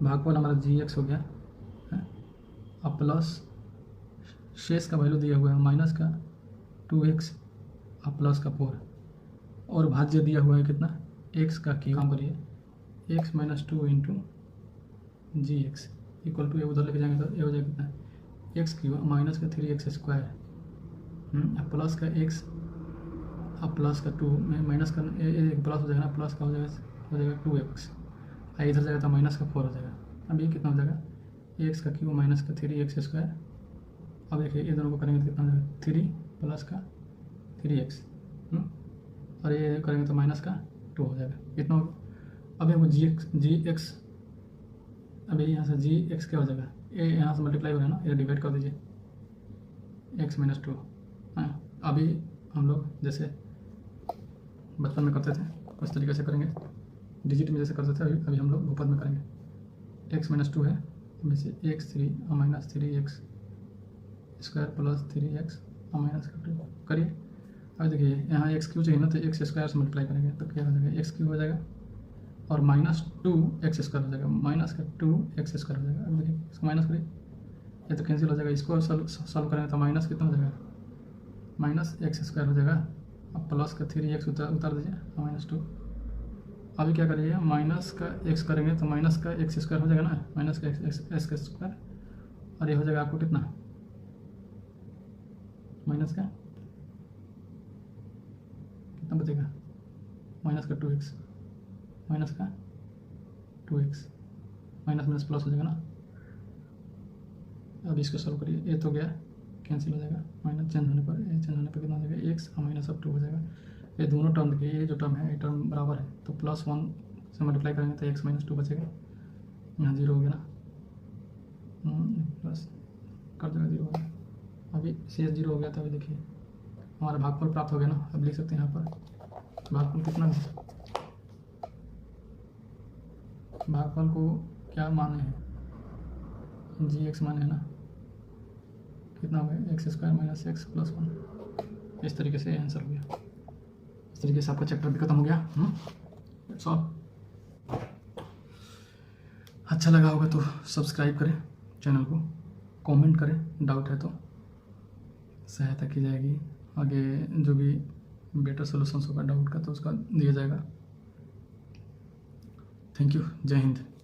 भागफल हमारा gx हो गया है, अब प्लस शेष का वैल्यू दिया हुआ है माइनस का 2x और प्लस का 4, और भाज्य दिया हुआ है कितना, x का क्यूब। काम करिए, x minus 2 into gx equal to, ये उधर लेके जाएंगे तो ये हो जाएगा कितना, x क्यूब माइनस का 3x² प्लस का x अब प्लस का 2 में माइनस का एक प्लस हो जाएगा ना, प्लस का हो जाएगा 2x, इधर जाएगा तो माइनस का 4 हो जाएगा। अब ये कितना हो जाएगा, x का क्यूब माइनस का 3x²। अब देखिए ये दोनों को करेंगे तो कितना हो जाएगा, 3 प्लस का 3x, और ये करेंगे तो माइनस का 2 हो जाएगा, कितना होगा। अब हमको gx अभी यहाँ से gx क्या हो जाएगा, ये यहाँ से मल्टीप्लाई हो रहा है ना, ये डिवाइड कर दीजिए x माइनस 2। अभी हम लोग जैसे बचपन में करते थे उस तरीके से करेंगे, डिजिट में जैसे करते थे, अभी हम लोग बहुपद में करेंगे। x माइनस 2 है, इसमें से x3 और माइनस 3x² प्लस 3x और माइनस 2 करिए। अब देखिए यहाँ x क्यू चाहिए ना, तो x² से मल्टीप्लाई करेंगे तो क्या हो जाएगा, x क्यू हो जाएगा और माइनस 2x² हो जाएगा, माइनस का 2x² हो जाएगा। अब देखिए इसको माइनस करिए, ये तो कैंसिल हो जाएगा। इसको सॉल्व करेंगे तो माइनस कितना हो जाएगा, माइनस एक्स स्क्वायर हो जाएगा। अब प्लस का 3x उतार दीजिए, -2। अभी क्या करिए, माइनस का x करेंगे तो माइनस का एक्स स्क्वायर हो जाएगा ना, माइनस का एक्स का स्क्वायर, और ये हो जाएगा आपको कितना, माइनस का कितना बचेगा, माइनस का 2x, माइनस का 2x, माइनस माइनस प्लस हो जाएगा ना। अब इसको सॉल्व करिए, ये तो गया कैंसिल हो जाएगा, माइनस चेंज होने पर, ये चेंज होने पर कितना हो जाएगा, x और माइनस अब 2 हो जाएगा। ये दोनों टर्म देखिए, ये जो टर्म है ये टर्म बराबर है, तो +1 से मल्टीप्लाई करेंगे तो x - 2 बचेगा, यहाँ 0 हो गया ना, प्लस कर देगा 0 हो गया। अभी शेष 0 हो गया था। अभी देखिए हमारा भागफल प्राप्त हो गया ना। अब लिख सकते हैं यहाँ पर भागफल कितना है, भागफल को क्या माने हैं, g(x) माने है ना, कितना हो गया, x² - x + 1। इस तरीके से आंसर हो गया। इस तरीके से आपका चैप्टर भी खत्म हो गया। That's all. अच्छा लगा होगा तो सब्सक्राइब करें चैनल को, कमेंट करें, डाउट है तो सहायता की जाएगी। आगे जो भी बेटर सोल्यूशंस होगा डाउट का तो उसका दिया जाएगा। Thank you. जय हिंद।